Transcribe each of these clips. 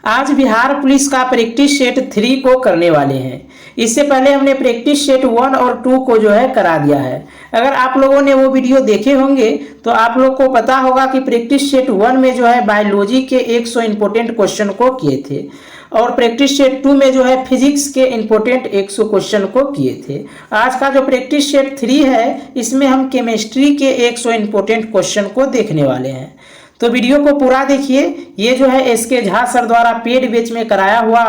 आज बिहार पुलिस का practice set 3 को करने वाले हैं। इससे पहले हमने प्रैक्टिस सेट 1 और 2 को जो है करा दिया है। अगर आप लोगों ने वो वीडियो देखे होंगे तो आप लोग को पता होगा कि प्रैक्टिस सेट 1 में जो है बायोलॉजी के 100 इंपॉर्टेंट क्वेश्चन को किए थे और प्रैक्टिस सेट 2 में जो है फिजिक्स के इंपॉर्टेंट 100 क्वेश्चन को किए थे। आज का जो प्रैक्टिस सेट 3 है इसमें हम केमिस्ट्री के 100 इंपॉर्टेंट क्वेश्चन को देखने वाले हैं। तो वीडियो को पूरा देखिए। ये जो है एसके झा सर द्वारा पेड बैच में कराया हुआ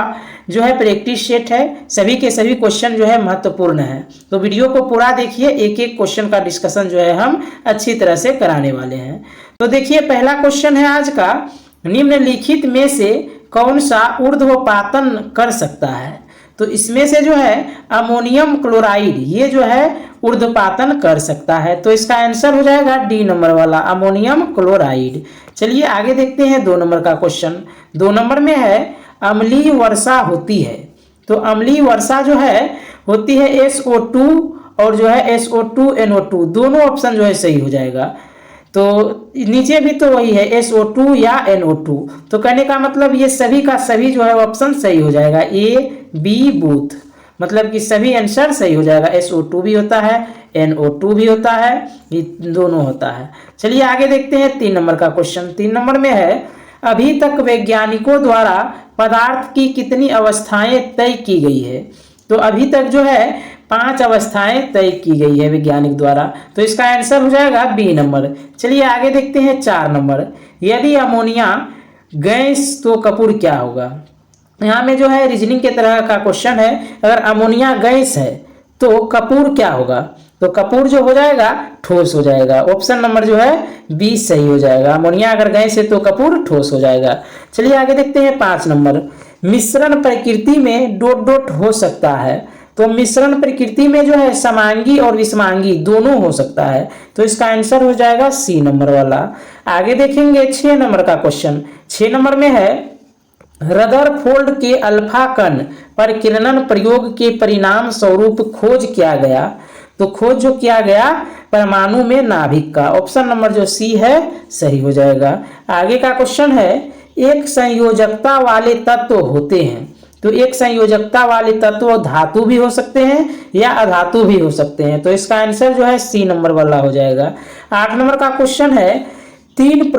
जो है प्रैक्टिस सेट है। सभी के सभी क्वेश्चन जो है महत्वपूर्ण है। तो वीडियो को पूरा देखिए, एक एक क्वेश्चन का डिस्कशन जो है हम अच्छी तरह से कराने वाले हैं। तो देखिए पहला क्वेश्चन है आज का, निम्नलिखित में से कौन सा ऊर्ध्वपातन कर सकता है? तो इसमें से जो है अमोनियम क्लोराइड ये जो है ऊर्ध्वपातन कर सकता है। तो इसका आंसर हो जाएगा डी नंबर वाला अमोनियम क्लोराइड। चलिए आगे देखते हैं 2 नंबर का क्वेश्चन। 2 नंबर में है अम्लीय वर्षा होती है। तो अम्लीय वर्षा जो है होती है SO2 और जो है SO2NO2 दोनों ऑप्शन जो है सही हो जाएगा। तो नीचे भी तो वही है SO2 या NO2। तो कहने का मतलब ये सभी का सभी जो है ऑप्शन सही हो जाएगा, A B बूथ, मतलब कि सभी आंसर सही हो जाएगा। SO2 भी होता है, NO2 भी होता है, ये दोनों होता है। चलिए आगे देखते हैं 3 नंबर का क्वेश्चन। 3 नंबर में है अभी तक वैज्ञानिकों द्वारा पदार्थ की कितनी अवस्थाएं तय की गई है? तो अभी तक जो है 5 अवस्थाएं तय की गई है वैज्ञानिक द्वारा। तो इसका आंसर हो जाएगा बी नंबर। चलिए आगे देखते हैं 4 नंबर। यदि अमोनिया गैस तो कपूर क्या होगा? यहाँ में जो है रीजनिंग के तरह का क्वेश्चन है। अगर अमोनिया गैस है तो कपूर क्या होगा? तो कपूर जो हो जाएगा ठोस हो जाएगा। ऑप्शन नंबर जो है बी सही हो जाएगा। अमोनिया अगर गैस है तो कपूर ठोस हो जाएगा। चलिए आगे देखते हैं 5 नंबर। मिश्रण प्रकृति में डॉट डॉट हो सकता है। तो मिश्रण प्रकृति में जो है समांगी और विषमांगी दोनों हो सकता है। तो इसका आंसर हो जाएगा सी नंबर वाला। आगे देखेंगे 6 नंबर का क्वेश्चन। 6 नंबर में है रदरफोर्ड के अल्फा कण पर किरणन प्रयोग के परिणाम स्वरूप खोज किया गया। तो खोज जो किया गया परमाणु में नाभिक का। ऑप्शन नंबर जो सी है सही हो जाएगा। आगे का क्वेश्चन है एक संयोजकता वाले तत्व होते हैं। तो एक संयोजकता वाले तत्व धातु भी हो सकते हैं या अधातु भी हो सकते हैं। तो इसका आंसर जो है सी नंबर वाला हो जाएगा। 8 नंबर का क्वेश्चन है 3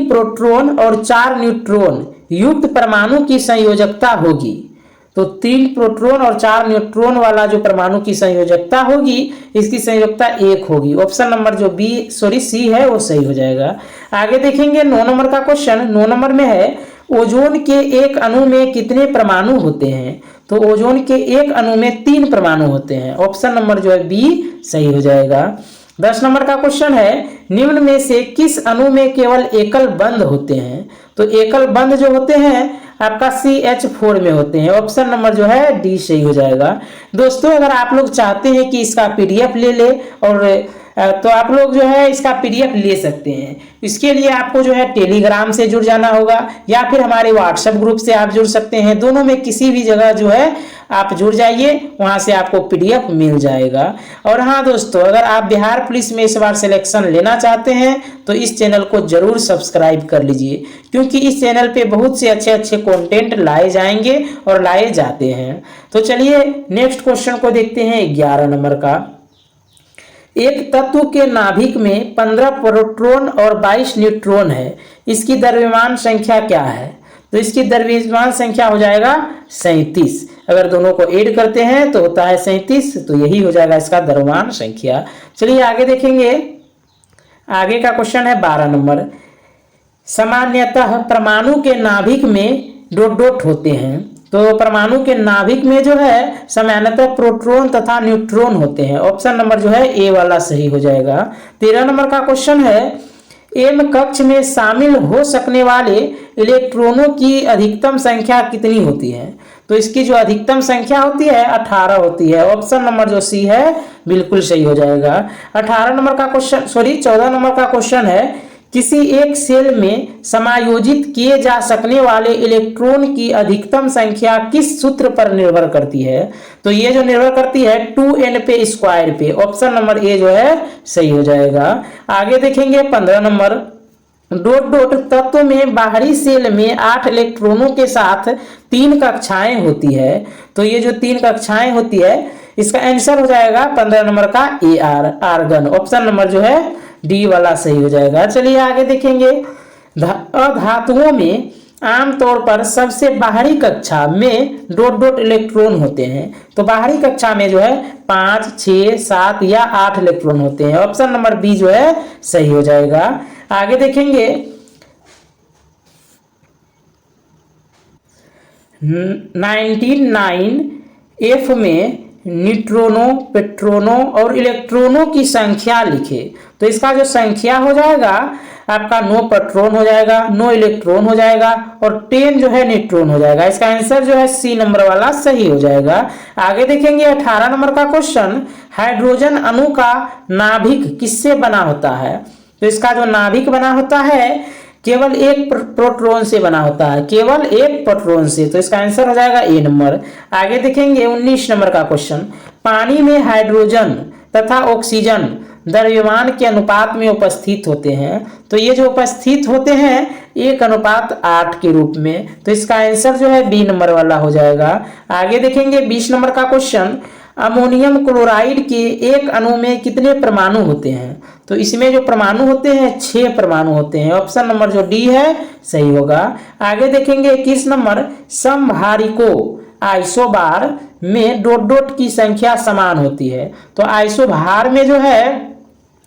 प्रोटॉन और 4 न्यूट्रॉन युक्त परमाणु की संयोजकता होगी। तो 3 प्रोटॉन और 4 न्यूट्रॉन वाला जो परमाणु की संयोजकता होगी इसकी संयोजकता 1 होगी। ऑप्शन नंबर जो सी है वो सही हो जाएगा। आगे देखेंगे 9 नंबर का क्वेश्चन। 9 नंबर में है ओजोन के एक अणु में कितने परमाणु होते हैं? तो ओजोन के एक अणु में 3 परमाणु होते हैं। ऑप्शन नंबर जो है बी सही हो जाएगा। 10 नंबर का क्वेश्चन है निम्न में से किस अणु में केवल एकल बंध होते हैं? तो एकल बंध जो होते हैं आपका CH4 में होते हैं। ऑप्शन नंबर जो है डी सही हो जाएगा। दोस्तों अगर आप लोग चाहते हैं कि इसका PDF ले ले और तो आप लोग जो है इसका PDF ले सकते हैं। इसके लिए आपको जो है टेलीग्राम से जुड़ जाना होगा या फिर हमारे WhatsApp ग्रुप से आप जुड़ सकते हैं। दोनों में किसी भी जगह जो है आप जुड़ जाइए, वहां से आपको PDF मिल जाएगा। और हाँ दोस्तों, अगर आप बिहार पुलिस में इस बार सिलेक्शन लेना चाहते हैं तो इस चैनल को जरूर सब्सक्राइब कर लीजिए, क्योंकि इस चैनल पे बहुत से अच्छे अच्छे कंटेंट लाए जाएंगे और लाए जाते हैं। तो चलिए नेक्स्ट क्वेश्चन को देखते हैं 11 नंबर का। एक तत्व के नाभिक में 15 प्रोटॉन और 22 न्यूट्रॉन है, इसकी द्रव्यमान संख्या क्या है? तो इसकी द्रव्यमान संख्या हो जाएगा 37। अगर दोनों को ऐड करते हैं तो होता है 37। तो यही हो जाएगा इसका द्रव्यमान संख्या। चलिए आगे देखेंगे। आगे का क्वेश्चन है 12 नंबर। सामान्यतः परमाणु के नाभिक में डॉट डॉट होते हैं। तो परमाणु के नाभिक में जो है सामान्यतः प्रोटॉन तथा न्यूट्रॉन होते हैं। ऑप्शन नंबर जो है ए वाला सही हो जाएगा। 13 नंबर का क्वेश्चन है एम कक्ष में शामिल हो सकने वाले इलेक्ट्रॉनों की अधिकतम संख्या कितनी होती है? तो इसकी जो अधिकतम संख्या होती है 18 होती है। ऑप्शन नंबर जो सी है बिल्कुल सही हो जाएगा। 14 नंबर का क्वेश्चन है किसी एक सेल में समायोजित किए जा सकने वाले इलेक्ट्रॉन की अधिकतम संख्या किस सूत्र पर निर्भर करती है? तो ये जो निर्भर करती है 2n पे स्क्वायर पे। ऑप्शन नंबर ए जो है सही हो जाएगा। आगे देखेंगे 15 नंबर। डॉट डॉट तत्व में बाहरी सेल में 8 इलेक्ट्रॉनों के साथ 3 कक्षाएं होती है। तो ये जो 3 कक्षाएं होती है, इसका आंसर हो जाएगा 15 नंबर का ए आर्गन। ऑप्शन नंबर जो है डी वाला सही हो जाएगा। चलिए आगे देखेंगे। अधातुओं में आमतौर पर सबसे बाहरी कक्षा में डॉट डॉट इलेक्ट्रॉन होते हैं। तो बाहरी कक्षा में जो है 5, 6, 7 या 8 इलेक्ट्रॉन होते हैं। ऑप्शन नंबर बी जो है सही हो जाएगा। आगे देखेंगे 99F में न्यूट्रॉनों, प्रोटॉनों और इलेक्ट्रॉनों की संख्या लिखे। तो इसका जो संख्या हो जाएगा आपका 9 प्रोटॉन हो जाएगा, 9 इलेक्ट्रॉन हो जाएगा और 10 जो है न्यूट्रॉन हो जाएगा। इसका आंसर जो है सी नंबर वाला सही हो जाएगा। आगे देखेंगे 18 नंबर का क्वेश्चन, हाइड्रोजन अणु का नाभिक किससे बना होता है। तो इसका जो नाभिक बना होता है केवल एक प्रोटॉन से बना होता है, केवल एक प्रोटॉन से। तो इसका आंसर हो जाएगा ए नंबर। आगे देखेंगे 19 नंबर का क्वेश्चन, पानी में हाइड्रोजन तथा ऑक्सीजन द्रव्यमान के अनुपात में उपस्थित होते हैं। तो ये जो उपस्थित होते हैं 1:8 के रूप में। तो इसका आंसर जो है बी नंबर वाला हो जाएगा। आगे देखेंगे 20 नंबर का क्वेश्चन, अमोनियम क्लोराइड के एक अणु में कितने परमाणु होते हैं। तो इसमें जो परमाणु होते हैं 6 परमाणु होते हैं। ऑप्शन नंबर जो डी है सही होगा। आगे देखेंगे 21 नंबर, समभारिकों आइसोबार में डॉट डॉट की संख्या समान होती है। तो आइसोबार में जो है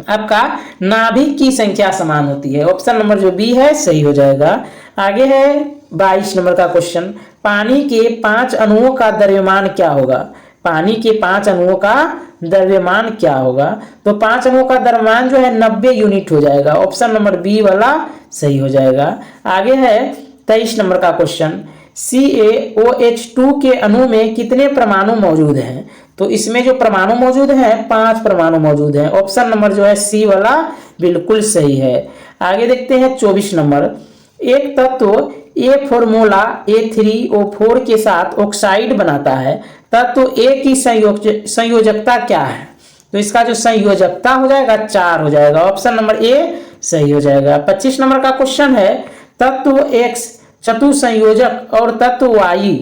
आपका नाभिक की संख्या समान होती है। ऑप्शन नंबर जो बी है सही हो जाएगा। आगे है 22 नंबर का क्वेश्चन, पानी के 5 अणुओं का द्रव्यमान क्या होगा। पानी के 5 अणुओं का द्रव्यमान क्या होगा। तो 5 अणुओं का द्रव्यमान जो है 90 यूनिट हो जाएगा। ऑप्शन नंबर बी वाला सही हो जाएगा। आगे है 23 नंबर का क्वेश्चन, CaOH2 के अणु में कितने परमाणु मौजूद हैं। तो इसमें जो परमाणु मौजूद हैं 5 परमाणु मौजूद हैं। ऑप्शन नंबर जो है सी वाला बिल्कुल सही है। आगे देखते हैं 24 नंबर, एक तत्व ए फॉर्मूला A3O4 के साथ ऑक्साइड बनाता है, तत्व ए की संयोजकता क्या है। तो इसका जो संयोजकता हो जाएगा 4 हो जाएगा। ऑप्शन नंबर ए सही हो जाएगा। 25 नंबर का क्वेश्चन है, तत्व X चतुसंयोजक और तत्व Y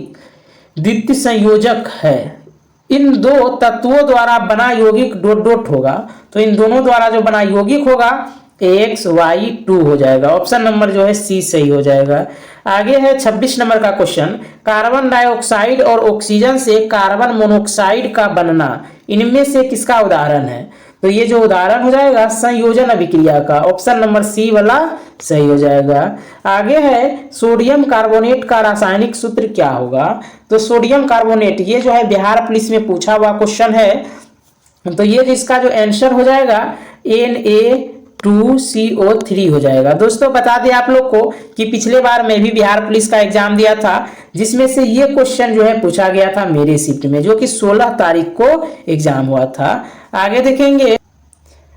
द्वितीय संयोजक है, इन दो तत्वों द्वारा बना यौगिक डॉट डॉट होगा। तो इन दोनों द्वारा जो बना यौगिक होगा AXY2 हो जाएगा। ऑप्शन नंबर जो है सी सही हो जाएगा। आगे है 26 नंबर का क्वेश्चन, कार्बन डाइऑक्साइड और ऑक्सीजन से कार्बन मोनोऑक्साइड का बनना इनमें से किसका उदाहरण है। तो ये जो उदाहरण हो जाएगा संयोजन अभिक्रिया का। ऑप्शन नंबर सी वाला सही हो जाएगा। आगे है सोडियम कार्बोनेट का रासायनिक सूत्र क्या होगा। तो सोडियम कार्बोनेट ये जो है बिहार पुलिस में पूछा हुआ क्वेश्चन है। तो ये जिसका जो आंसर हो जाएगा Na2CO3 हो जाएगा। दोस्तों बता दें आप लोग को कि पिछले बार मैं भी बिहार पुलिस का एग्जाम दिया था, जिसमें से ये क्वेश्चन जो है पूछा गया था मेरे शिफ्ट में, जो कि 16 तारीख को एग्जाम हुआ था। आगे देखेंगे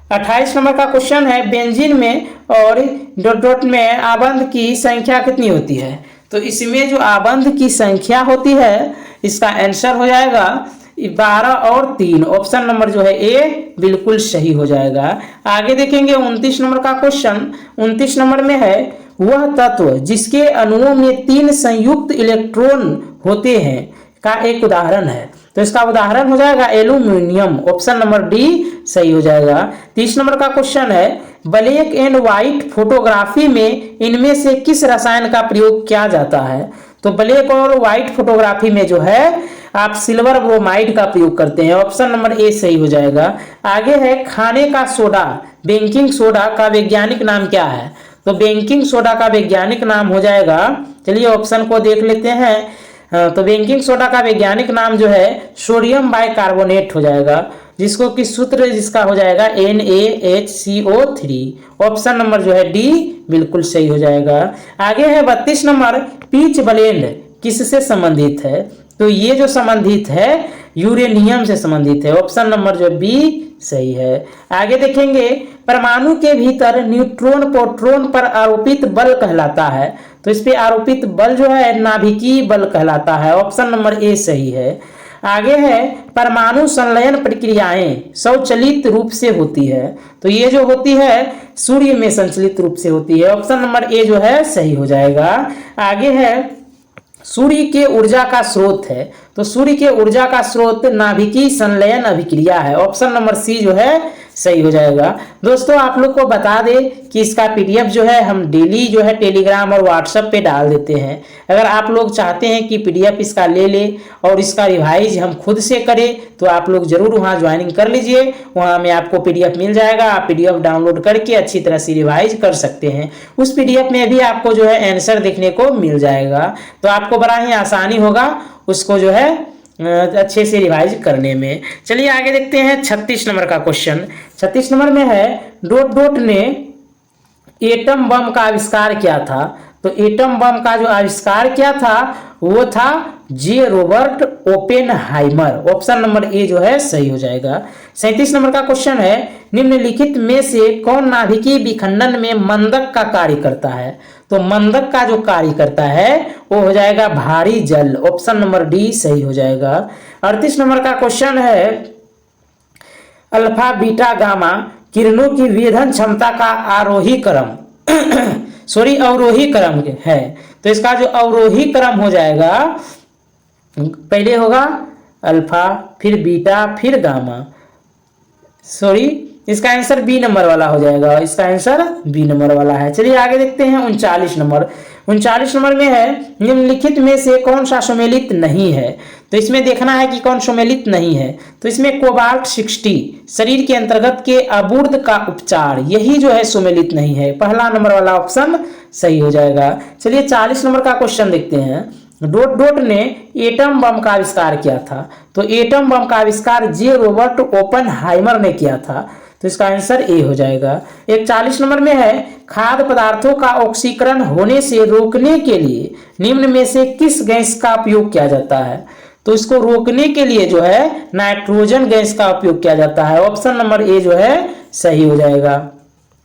28 नंबर का क्वेश्चन है, बेंजीन में और डॉट डॉट में आबंध की संख्या कितनी होती है। तो इसमें जो आबंध की संख्या होती है इसका आंसर हो जाएगा 12 और 3। ऑप्शन नंबर जो है ए बिल्कुल सही हो जाएगा। आगे देखेंगे 29 नंबर का क्वेश्चन। 29 नंबर में है, वह तत्व जिसके अणुओं में 3 संयुक्त इलेक्ट्रॉन होते हैं का एक उदाहरण है। तो इसका उदाहरण हो जाएगा एल्यूमिनियम। ऑप्शन नंबर डी सही हो जाएगा। 30 नंबर का क्वेश्चन है, ब्लैक एंड व्हाइट फोटोग्राफी में इनमें से किस रसायन का प्रयोग किया जाता है। तो ब्लैक और व्हाइट फोटोग्राफी में जो है आप सिल्वर ब्रोमाइड का प्रयोग करते हैं। ऑप्शन नंबर ए सही हो जाएगा। आगे है खाने का सोडा, बेकिंग सोडा का वैज्ञानिक नाम क्या है। तो बेकिंग सोडा का वैज्ञानिक नाम हो जाएगा, चलिए ऑप्शन को देख लेते हैं। तो बेकिंग सोडा का वैज्ञानिक नाम जो है सोडियम बाइकार्बोनेट हो जाएगा, जिसको कि सूत्र जिसका हो जाएगा NaHCO3। ऑप्शन नंबर जो है डी बिल्कुल सही हो जाएगा। आगे है 32 नंबर, पीच ब्लेंड किससे संबंधित है। तो ये जो संबंधित है यूरेनियम से संबंधित है। ऑप्शन नंबर जो बी सही है। आगे देखेंगे परमाणु के भीतर न्यूट्रॉन प्रोटॉन पर आरोपित बल कहलाता है। तो इस पे आरोपित बल जो है नाभिकीय बल कहलाता है। ऑप्शन नंबर ए सही है। आगे है परमाणु संलयन प्रक्रियाएं स्वचालित रूप से होती है, तो ये जो होती है सूर्य में संचालित रूप से होती है। ऑप्शन नंबर ए जो है सही हो जाएगा। आगे है सूर्य के ऊर्जा का स्रोत है, तो सूर्य के ऊर्जा का स्रोत नाभिकीय संलयन अभिक्रिया है। ऑप्शन नंबर सी जो है सही हो जाएगा। दोस्तों आप लोग को बता दें कि इसका पीडीएफ जो है हम डेली जो है टेलीग्राम और व्हाट्सएप पे डाल देते हैं। अगर आप लोग चाहते हैं कि पीडीएफ इसका ले ले और इसका रिवाइज हम खुद से करें तो आप लोग जरूर वहाँ ज्वाइनिंग कर लीजिए, वहाँ में आपको पीडीएफ मिल जाएगा। आप पीडीएफ डाउनलोड करके अच्छी तरह से रिवाइज कर सकते हैं। उस पीडीएफ में भी आपको जो है आंसर देखने को मिल जाएगा, तो आपको बड़ा ही आसानी होगा उसको जो है अच्छे से रिवाइज करने में। चलिए आगे देखते हैं 36 नंबर का क्वेश्चन। 36 नंबर में है डॉट डॉट ने एटम बम का आविष्कार किया था, तो एटम बम का जो आविष्कार किया था वो था J Robert Oppenheimer. Option number A जो है सही हो जाएगा। 37 नंबर का क्वेश्चन है निम्नलिखित में से कौन नाभिकीय विखंडन में मंदक का कार्य करता है, तो मंदक का जो कार्य करता है वो हो जाएगा भारी जल। ऑप्शन नंबर डी सही हो जाएगा। 38 नंबर का क्वेश्चन है अल्फा बीटा गामा किरणों की विभेदन क्षमता का आरोही क्रम अवरोही क्रम है, तो इसका जो अवरोही क्रम हो जाएगा पहले होगा अल्फा फिर बीटा फिर गामा, इसका आंसर बी नंबर वाला हो जाएगा। इसका आंसर बी नंबर वाला है। चलिए आगे देखते हैं 39 नंबर। 39 नंबर में है निम्नलिखित में से कौन सा सुमेलित नहीं है, तो इसमें देखना है कि कौन सुमेलित नहीं है। तो इसमें कोबाल्ट 60 शरीर के अंतर्गत के अबूर्द का उपचार, यही जो है सुमेलित नहीं है। पहला नंबर वाला ऑप्शन सही हो जाएगा। चलिए 40 नंबर का क्वेश्चन देखते हैं। डॉट डॉट ने एटम बम का आविष्कार किया था, तो एटम बम का आविष्कार जे रॉबर्ट ओपेनहाइमर ने किया था, तो इसका आंसर ए हो जाएगा। 41 नंबर में है खाद्य पदार्थों का ऑक्सीकरण होने से रोकने के लिए निम्न में से किस गैस का उपयोग किया जाता है, तो इसको रोकने के लिए जो है नाइट्रोजन गैस का उपयोग किया जाता है। ऑप्शन नंबर ए जो है सही हो जाएगा।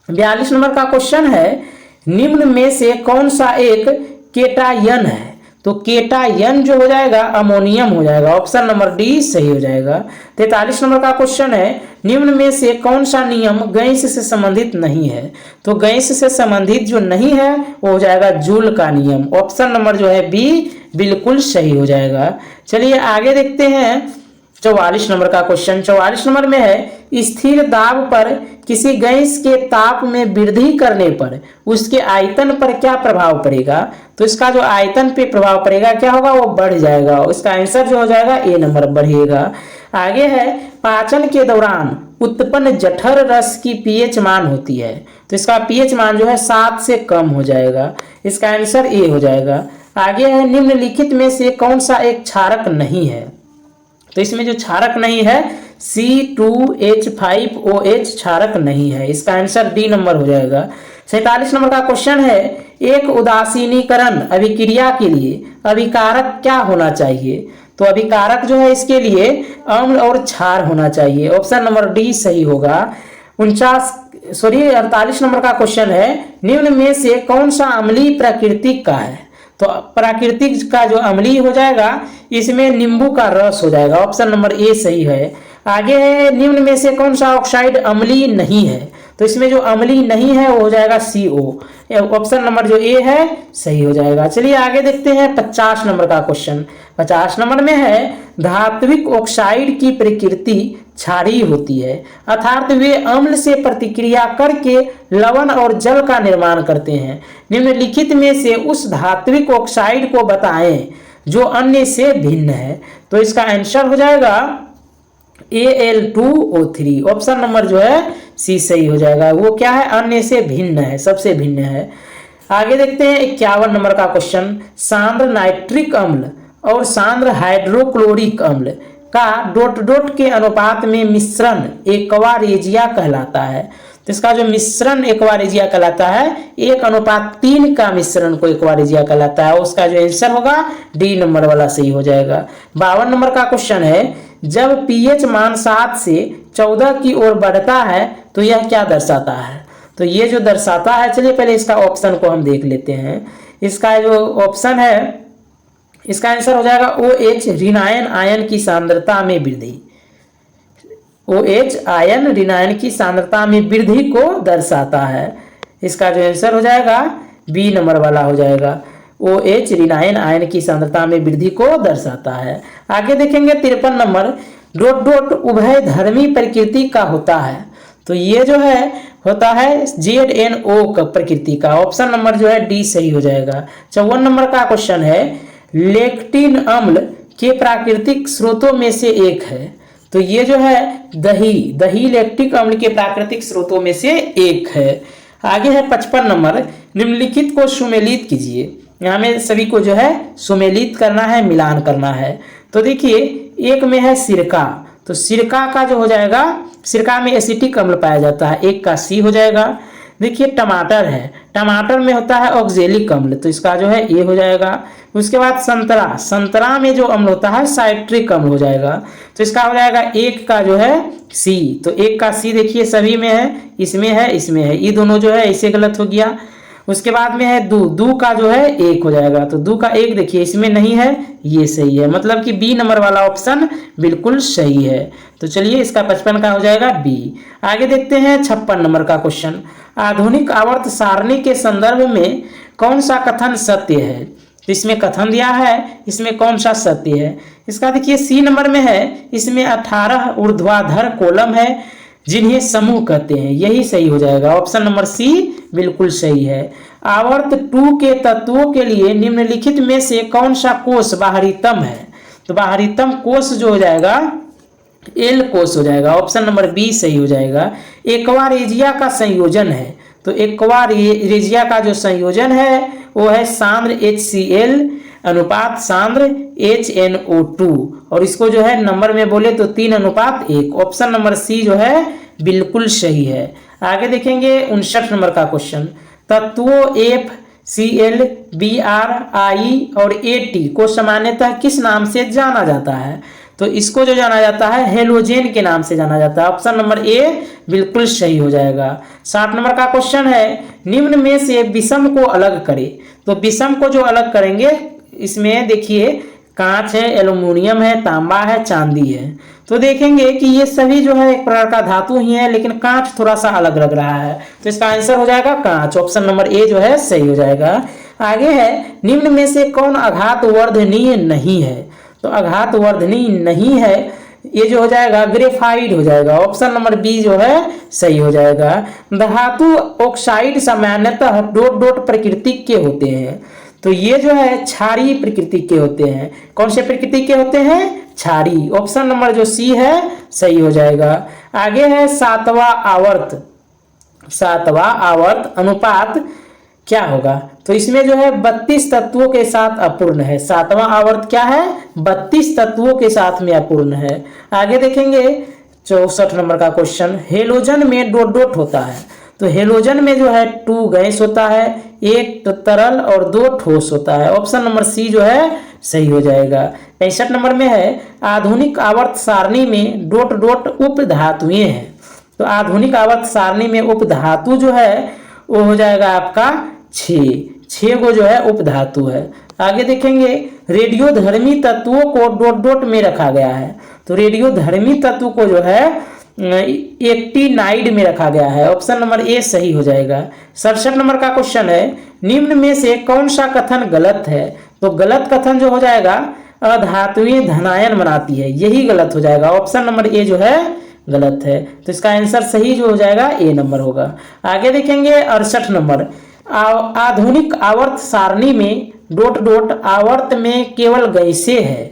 42 नंबर का क्वेश्चन है निम्न में से कौन सा एक केटायन है, तो केटायन जो हो जाएगा अमोनियम हो जाएगा। ऑप्शन नंबर डी सही हो जाएगा। 43 नंबर का क्वेश्चन है निम्न में से कौन सा नियम गैस से संबंधित नहीं है, तो गैस से संबंधित जो नहीं है वो हो जाएगा जूल का नियम। ऑप्शन नंबर जो है बी बिल्कुल सही हो जाएगा। चलिए आगे देखते हैं 44 नंबर का क्वेश्चन। 44 नंबर में है स्थिर दाब पर किसी गैस के ताप में वृद्धि करने पर उसके आयतन पर क्या प्रभाव पड़ेगा, तो इसका जो आयतन पे प्रभाव पड़ेगा क्या होगा, वो बढ़ जाएगा। इसका आंसर जो हो जाएगा ए नंबर बढ़ेगा। आगे है पाचन के दौरान उत्पन्न जठर रस की पीएच मान होती है, तो इसका पीएच मान जो है 7 से कम हो जाएगा। इसका आंसर ए हो जाएगा। आगे है निम्नलिखित में से कौन सा एक क्षारक नहीं है, तो इसमें जो क्षारक नहीं है C2H5OH क्षारक नहीं है। इसका आंसर डी नंबर हो जाएगा। 47 नंबर का क्वेश्चन है एक उदासीनीकरण अभिक्रिया के लिए अभिकारक क्या होना चाहिए, तो अभिकारक जो है इसके लिए अम्ल और क्षार होना चाहिए। ऑप्शन नंबर डी सही होगा। 48 नंबर का क्वेश्चन है निम्न में से कौन सा अम्लीय प्राकृतिक का है, तो प्राकृतिक का जो अम्लीय हो जाएगा इसमें नींबू का रस हो जाएगा। ऑप्शन नंबर ए सही है। आगे है निम्न में से कौन सा ऑक्साइड अम्लीय नहीं है, तो इसमें जो अम्लीय नहीं है वो हो जाएगा CO। ऑप्शन नंबर जो ए है सही हो जाएगा। चलिए आगे देखते हैं 50 नंबर का क्वेश्चन। 50 नंबर में है धात्विक ऑक्साइड की प्रकृति क्षारीय होती है, अर्थात वे अम्ल से प्रतिक्रिया करके लवण और जल का निर्माण करते हैं। निम्नलिखित में से उस धात्विक ऑक्साइड को बताएं जो अन्य से भिन्न है, तो इसका आंसर हो जाएगा Al2O3। ऑप्शन नंबर जो है सी सही हो जाएगा। वो क्या है, अन्य से भिन्न है, सबसे भिन्न है। आगे देखते हैं 51 नंबर का क्वेश्चन। सांद्र नाइट्रिक अम्ल और सांद्र हाइड्रोक्लोरिक अम्ल का डॉट डॉट के अनुपात में मिश्रण एक्वारेजिया कहलाता है, तो इसका जो मिश्रण एक्वारेजिया कहलाता है 1:3 का मिश्रण को एक्वारेजिया कहलाता है। उसका जो आंसर होगा डी नंबर वाला सही हो जाएगा। 52 नंबर का क्वेश्चन है जब पीएच मान 7 से 14 की ओर बढ़ता है तो यह क्या दर्शाता है, तो ये जो दर्शाता है, चलिए पहले इसका ऑप्शन को हम देख लेते हैं। इसका जो ऑप्शन है इसका आंसर हो जाएगा OH ऋणायन आयन की सांद्रता में वृद्धि। OH आयन ऋणायन की सांद्रता में वृद्धि को दर्शाता है। इसका जो आंसर हो जाएगा बी नंबर वाला हो जाएगा। OH ऋणायन आयन की सांद्रता में वृद्धि को दर्शाता है। आगे देखेंगे 53 नंबर, डॉट डॉट उभय धर्मी प्रकृति का होता है। तो ये जो है होता है ZNO प्रकृति का। ऑप्शन नंबर जो है डी सही हो जाएगा। 54 नंबर का क्वेश्चन है, लेक्टिन अम्ल के प्राकृतिक स्रोतों में से एक है। तो ये जो है दही लैक्टिक अम्ल के प्राकृतिक स्रोतों में से एक है। आगे है 55 नंबर, निम्नलिखित को सुमेलित कीजिए। यहाँ में सभी को जो है सुमेलित करना है, मिलान करना है। तो देखिए एक में है सिरका, तो सिरका का जो हो जाएगा, सिरका में एसिटिक अम्ल पाया जाता है, एक का सी हो जाएगा। देखिए टमाटर है, टमाटर में होता है ऑक्जेलिक अम्ल, तो इसका जो है ए हो जाएगा। उसके बाद संतरा, संतरा में जो अम्ल होता है साइट्रिक अम्ल हो जाएगा, तो इसका हो जाएगा एक का जो है सी। तो एक का सी देखिए सभी में है, इसमें है, इसमें है, ये दोनों जो है इसे गलत हो गया। उसके बाद में है दू का जो है एक हो जाएगा, तो दू का एक देखिए इसमें नहीं है, ये सही है, मतलब कि बी नंबर वाला ऑप्शन बिल्कुल सही है। तो चलिए इसका 55 का हो जाएगा बी। आगे देखते हैं 56 नंबर का क्वेश्चन, आधुनिक आवर्त सारणी के संदर्भ में कौन सा कथन सत्य है। तो इसमें कथन दिया है, इसमें कौन सा सत्य है। इसका देखिए सी नंबर में है, इसमें 18 ऊर्ध्वाधर कॉलम है जिन्हें समूह कहते हैं, यही सही हो जाएगा। ऑप्शन नंबर सी बिल्कुल सही है। आवर्त 2 के तत्वों के लिए निम्नलिखित में से कौन सा कोष बाहरीतम है। तो बाहरीतम कोष जो हो जाएगा एल कोष हो जाएगा। ऑप्शन नंबर बी सही हो जाएगा। एक्वा रेजिया का संयोजन है, तो एक्वा रेजिया का जो संयोजन है वो है सांद्र HCl अनुपात सांद्र HNO2, और इसको जो है नंबर में बोले तो 3:1। ऑप्शन नंबर सी जो है बिल्कुल सही है। आगे देखेंगे 59 नंबर का क्वेश्चन, तत्वों FCl, Br, I और AT को सामान्यतः किस नाम से जाना जाता है। तो इसको जो जाना जाता है हेलोजेन के नाम से जाना जाता है। ऑप्शन नंबर ए बिल्कुल सही हो जाएगा। 60 नंबर का क्वेश्चन है, निम्न में से विषम को अलग करें। तो विषम को जो अलग करेंगे इसमें देखिए कांच है, एल्युमिनियम है, तांबा है, चांदी है। तो देखेंगे कि ये सभी जो है एक प्रकार का धातु ही है, लेकिन कांच थोड़ा सा अलग लग रहा है, तो इसका आंसर हो जाएगा कांच। ऑप्शन नंबर ए जो है सही हो जाएगा। आगे है, निम्न में से कौन आघात वर्धनीय नहीं है। तो आघात वर्धनीय नहीं है, ये जो हो जाएगा ग्रेफाइट हो जाएगा। ऑप्शन नंबर बी जो है सही हो जाएगा। धातु ऑक्साइड सामान्यतः डॉट डॉट प्रकृति के होते हैं, तो ये जो है क्षारीय प्रकृति के होते हैं। कौन से प्रकृति के होते हैं, क्षारीय। ऑप्शन नंबर जो सी है सही हो जाएगा। आगे है सातवां आवर्त अनुपात क्या होगा। तो इसमें जो है 32 तत्वों के साथ अपूर्ण है। सातवां आवर्त क्या है, 32 तत्वों के साथ में अपूर्ण है। आगे देखेंगे 64 नंबर का क्वेश्चन, हेलोजन में डॉट डॉट होता है। तो हेलोजन में जो है 2 गैस होता है, 1 तरल और 2 ठोस होता है। ऑप्शन नंबर सी जो है सही हो जाएगा। 65 नंबर में है, आधुनिक आवर्त सारणी में डॉट डॉट उप धातुएं हैं। तो आधुनिक आवर्त सारणी में उप धातु जो है वो हो जाएगा आपका 6 को जो है उप धातु है। आगे देखेंगे रेडियोधर्मी तत्वों को डॉट डॉट में रखा गया है। तो रेडियोधर्मी तत्व को जो है एक्टिनाइड में रखा गया है। ऑप्शन नंबर ए सही हो जाएगा। 67 नंबर का क्वेश्चन है, निम्न में से कौन सा कथन गलत है। तो गलत कथन जो हो जाएगा अधातुएं धनायन बनाती है, यही गलत हो जाएगा। ऑप्शन नंबर ए जो है गलत है, तो इसका आंसर सही जो हो जाएगा ए नंबर होगा। आगे देखेंगे 68 नंबर, आधुनिक आवर्त सारणी में डॉट डॉट आवर्त में केवल गैसें है।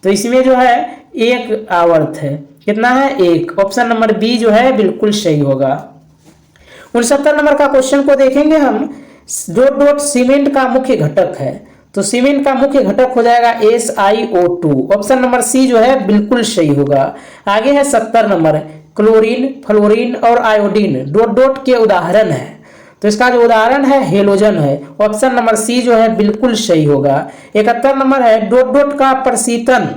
तो इसमें जो है एक आवर्त है, कितना है, एक। ऑप्शन नंबर बी जो है बिल्कुल सही होगा। 69 नंबर का क्वेश्चन को देखेंगे हम, डॉट डॉट सीमेंट का मुख्य घटक है। तो सीमेंट का मुख्य घटक हो जाएगा SiO2। ऑप्शन नंबर सी जो है बिल्कुल सही होगा। आगे है 70 नंबर, क्लोरीन, फ्लोरीन और आयोडीन डॉट डॉट के उदाहरण है। तो इसका जो उदाहरण है हेलोजन है। ऑप्शन नंबर सी जो है बिल्कुल सही होगा। 71 नंबर है, डॉट डॉट का प्रशीतन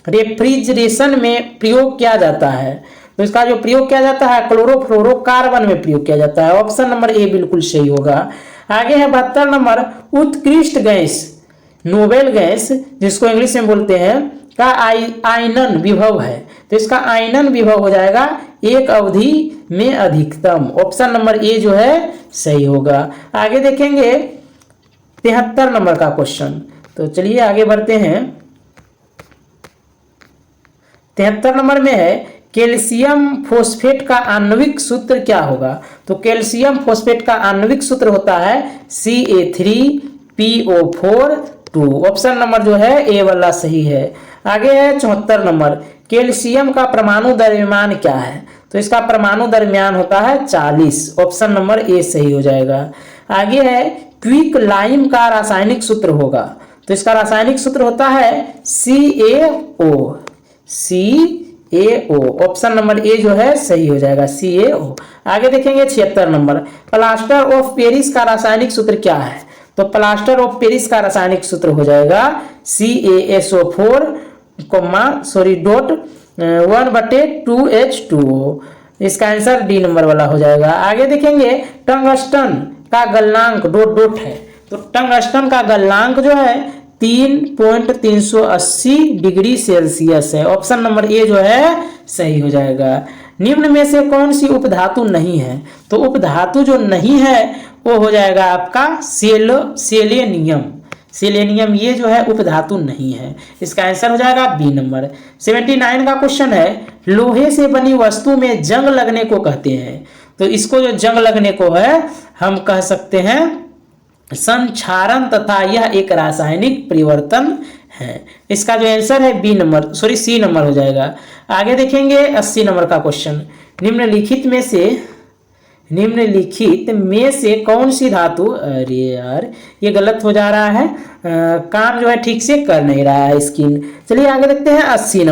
रेफ्रिजरेशन में प्रयोग किया जाता है। तो इसका जो प्रयोग किया जाता है क्लोरोफ्लोरोकार्बन में प्रयोग किया जाता है। ऑप्शन नंबर ए बिल्कुल सही होगा। आगे है 72 नंबर, उत्कृष्ट गैस नोबेल गैस जिसको इंग्लिश में बोलते हैं का आयनन विभव है। तो इसका आयनन विभव हो जाएगा एक अवधि में अधिकतम। ऑप्शन नंबर ए जो है सही होगा। आगे देखेंगे 73 नंबर का क्वेश्चन। तो चलिए आगे बढ़ते हैं। 73 नंबर में है कैल्शियम फॉस्फेट का आणविक सूत्र क्या होगा। तो कैल्शियम फॉस्फेट का आणविक सूत्र होता है Ca3PO4 2। ऑप्शन नंबर जो है ए वाला सही है। आगे है 74 नंबर, कैल्शियम का परमाणु द्रव्यमान क्या है। तो इसका परमाणु द्रव्यमान होता है 40। ऑप्शन नंबर ए सही हो जाएगा। आगे है क्विक लाइम का रासायनिक सूत्र होगा। तो इसका रासायनिक सूत्र होता है CaO। ऑप्शन नंबर ए जो है सही हो जाएगा CaO। आगे देखेंगे 76 नंबर, प्लास्टर ऑफ पेरिस का रासायनिक सूत्र क्या है। तो प्लास्टर ऑफ पेरिस का रासायनिक सूत्र हो जाएगा CaSO4,1/2H2O। इसका आंसर डी नंबर वाला हो जाएगा। आगे देखेंगे टंगस्टन का गलनांक डॉट है। तो टंगस्टन का गलनांक जो है 3.380 डिग्री सेल्सियस है। ऑप्शन नंबर ए जो है सही हो जाएगा। निम्न में से कौन सी उपधातु नहीं है। तो उपधातु जो नहीं है वो हो जाएगा आपका सेलेनियम ये जो है उपधातु नहीं है। इसका आंसर हो जाएगा बी नंबर। 79 का क्वेश्चन है लोहे से बनी वस्तु में जंग लगने को कहते हैं। तो इसको जो जंग लगने को है हम कह सकते हैं संक्षारण तथा यह एक रासायनिक परिवर्तन है। इसका जो आंसर है सी नंबर हो जाएगा। आगे देखेंगे 80 नंबर का क्वेश्चन, निम्नलिखित में से कौन सी धातु, अरे यार ये गलत हो जा रहा है, काम जो है ठीक से कर नहीं रहा है स्क्रीन। चलिए आगे देखते हैं 80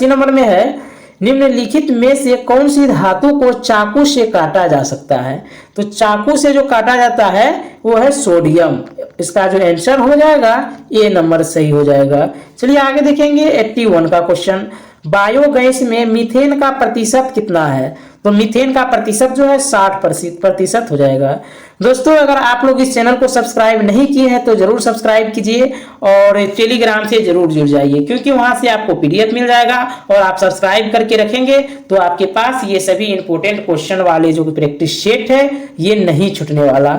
नंबर में है निम्नलिखित में से कौन सी धातु को चाकू से काटा जा सकता है। तो चाकू से जो काटा जाता है वो है सोडियम। इसका जो आंसर हो जाएगा ए नंबर सही हो जाएगा। चलिए आगे देखेंगे 81 का क्वेश्चन, बायोगैस में मीथेन का प्रतिशत कितना है। तो मीथेन का प्रतिशत जो है 60% हो जाएगा। दोस्तों अगर आप लोग इस चैनल को सब्सक्राइब नहीं किए हैं तो जरूर सब्सक्राइब कीजिए और टेलीग्राम से जरूर जुड़ जाइए, क्योंकि वहां से आपको PDF मिल जाएगा और आप सब्सक्राइब करके रखेंगे तो आपके पास ये सभी इंपॉर्टेंट क्वेश्चन वाले जो प्रैक्टिस सेट है ये नहीं छूटने वाला।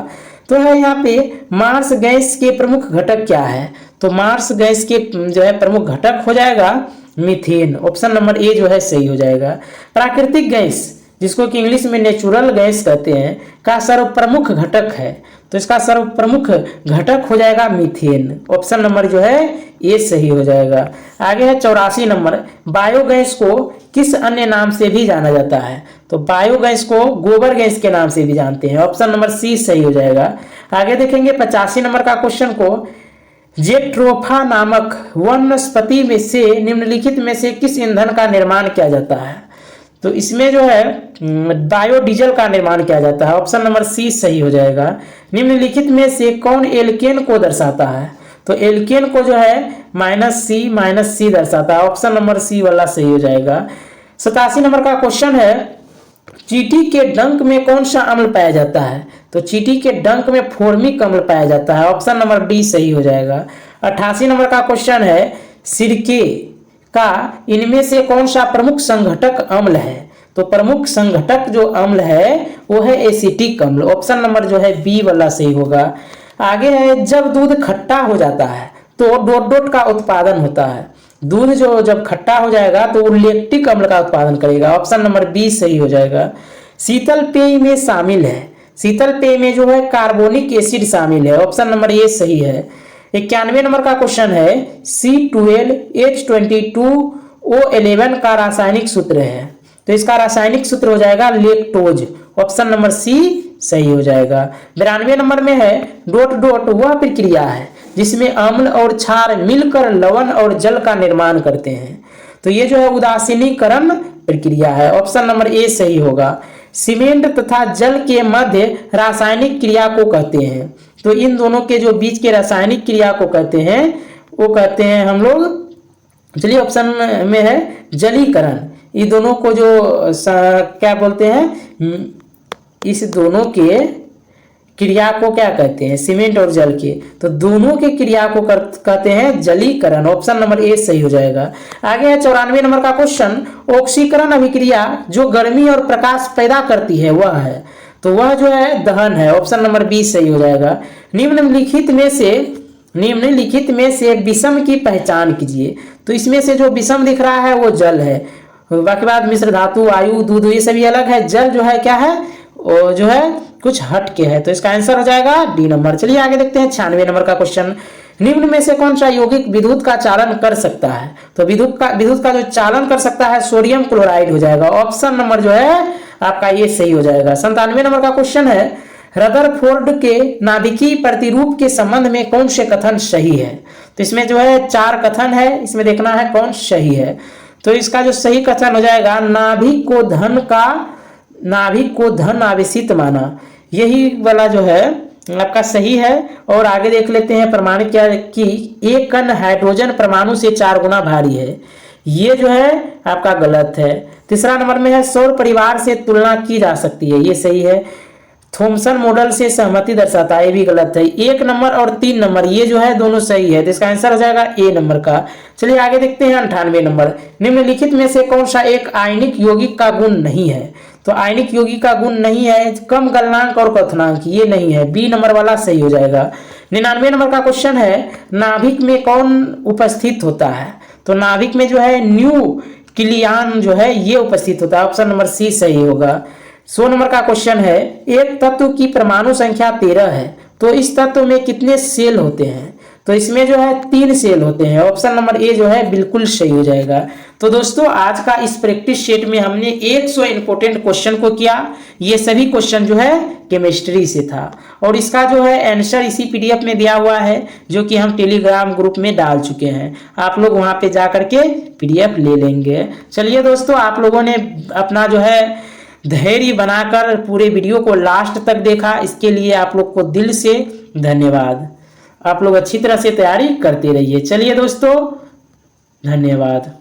तो है यहाँ पे मार्स गैस के प्रमुख घटक क्या है। तो मार्स गैस के जो है प्रमुख घटक हो जाएगा मीथेन। ऑप्शन नंबर ए जो है सही हो जाएगा। प्राकृतिक गैस जिसको कि इंग्लिश में नेचुरल गैस कहते हैं का सर्वप्रमुख घटक है। तो इसका सर्वप्रमुख घटक हो जाएगा मीथेन। ऑप्शन नंबर जो है ए सही हो जाएगा। आगे है 84 नंबर, बायोगैस को किस अन्य नाम से भी जाना जाता है। तो बायोगैस को गोबर गैस के नाम से भी जानते हैं। ऑप्शन नंबर सी सही हो जाएगा। आगे देखेंगे 85 नंबर का क्वेश्चन को, जेट्रोफा नामक वनस्पति में से निम्नलिखित में से किस ईंधन का निर्माण किया जाता है। तो इसमें जो है बायोडीजल का निर्माण किया जाता है। ऑप्शन नंबर सी सही हो जाएगा। निम्नलिखित में से कौन एल्केन को दर्शाता है। तो एल्केन को जो है -C दर्शाता है। ऑप्शन नंबर सी वाला सही हो जाएगा। 87 नंबर का क्वेश्चन है, चींटी के डंक में कौन सा अम्ल पाया जाता है। तो चींटी के डंक में फॉर्मिक अम्ल पाया जाता है। ऑप्शन नंबर डी सही हो जाएगा। 88 नंबर का क्वेश्चन है, सिरके का इनमें से कौन सा प्रमुख संघटक अम्ल है। तो प्रमुख संघटक जो अम्ल है वो है एसिटिक अम्ल। ऑप्शन नंबर जो है बी वाला सही होगा। आगे है, जब दूध खट्टा हो जाता है तो डॉट का उत्पादन होता है। दूध जो जब खट्टा हो जाएगा तो वो लैक्टिक अम्ल का उत्पादन करेगा। ऑप्शन नंबर बी सही हो जाएगा। शीतल पेय में शामिल है। शीतल पेय में जो है कार्बोनिक एसिड शामिल है। ऑप्शन नंबर ए सही है। 91 नंबर का क्वेश्चन है, C12H22O11 का रासायनिक सूत्र है। तो इसका रासायनिक सूत्र हो जाएगा लेक्टोज। ऑप्शन नंबर सी सही हो जाएगा। 92 नंबर में है, डॉट वह प्रक्रिया है जिसमें अम्ल और क्षार मिलकर लवण और जल का निर्माण करते हैं। तो ये जो है उदासीनीकरण प्रक्रिया है। ऑप्शन नंबर ए सही होगा। सीमेंट तथा जल के मध्य रासायनिक क्रिया को कहते हैं। तो इन दोनों के जो बीच के रासायनिक क्रिया को कहते हैं वो कहते हैं हम लोग, चलिए ऑप्शन में है जलीकरण। ये दोनों को जो क्या बोलते हैं, इस दोनों के क्रिया को क्या कहते हैं, सीमेंट और जल के, तो दोनों के क्रिया को कहते हैं जलीकरण। ऑप्शन नंबर ए सही हो जाएगा। आगे है 94 नंबर का क्वेश्चन, ऑक्सीकरण अभिक्रिया जो गर्मी और प्रकाश पैदा करती है वह है, तो वह जो है दहन है। ऑप्शन नंबर बी सही हो जाएगा। निम्नलिखित में से विषम की पहचान कीजिए, तो इसमें से जो विषम दिख रहा है वो जल है, बाकी बात मिश्र धातु, वायु, दूध ये सभी अलग है। जल जो है क्या है, वो जो है कुछ हट के है, तो इसका आंसर हो जाएगा डी नंबर। चलिए आगे देखते हैं 96 नंबर का क्वेश्चन, निम्न में से कौन सा यौगिक विद्युत का चालन कर सकता है, तो विद्युत का जो चालन कर सकता है सोडियम क्लोराइड हो जाएगा। ऑप्शन नंबर जो है आपका ये सही हो जाएगा। 97 नंबर का क्वेश्चन है, रदरफोर्ड के नाभिकीय प्रतिरूप के संबंध में कौन से कथन सही है, तो इसमें जो है 4 कथन है, इसमें देखना है कौन सही है। तो इसका जो सही कथन हो जाएगा, नाभिक को धन आवेशित माना, यही वाला जो है आपका सही है। और आगे देख लेते हैं प्रमाणित क्या कि एक कण हाइड्रोजन परमाणु से 4 गुना भारी है, ये जो है आपका गलत है। तीसरा नंबर में है सौर परिवार से तुलना की जा सकती है, ये सही है। थॉमसन मॉडल से सहमति दर्शाता है, ये भी गलत है। 1 नंबर और 3 नंबर ये जो है दोनों सही है, तो इसका आंसर हो जाएगा ए नंबर का। चलिए आगे देखते हैं 98 नंबर, निम्नलिखित में से कौन सा एक आयनिक यौगिक का गुण नहीं है, तो आयनिक यौगिक का गुण नहीं है कम गलनांक और क्वथनांक, ये नहीं है, बी नंबर वाला सही हो जाएगा। 99 नंबर का क्वेश्चन है, नाभिक में कौन उपस्थित होता है, तो नाभिक में जो है न्यूक्लियन जो है ये उपस्थित होता है। ऑप्शन नंबर सी सही होगा। 100 नंबर का क्वेश्चन है, एक तत्व की परमाणु संख्या 13 है, तो इस तत्व में कितने सेल होते हैं, तो इसमें जो है 3 सेल होते हैं। ऑप्शन नंबर ए जो है बिल्कुल सही हो जाएगा। तो दोस्तों आज का इस प्रैक्टिस सेट में हमने 100 इंपोर्टेंट क्वेश्चन को किया, ये सभी क्वेश्चन जो है केमिस्ट्री से था, और इसका जो है आंसर इसी पीडीएफ में दिया हुआ है जो कि हम टेलीग्राम ग्रुप में डाल चुके हैं, आप लोग वहां पे जा करके पीडीएफ ले लेंगे। चलिए दोस्तों, आप लोगों ने अपना जो है धैर्य बनाकर पूरे वीडियो को लास्ट तक देखा, इसके लिए आप लोग को दिल से धन्यवाद। आप लोग अच्छी तरह से तैयारी करते रहिए। चलिए दोस्तों, धन्यवाद।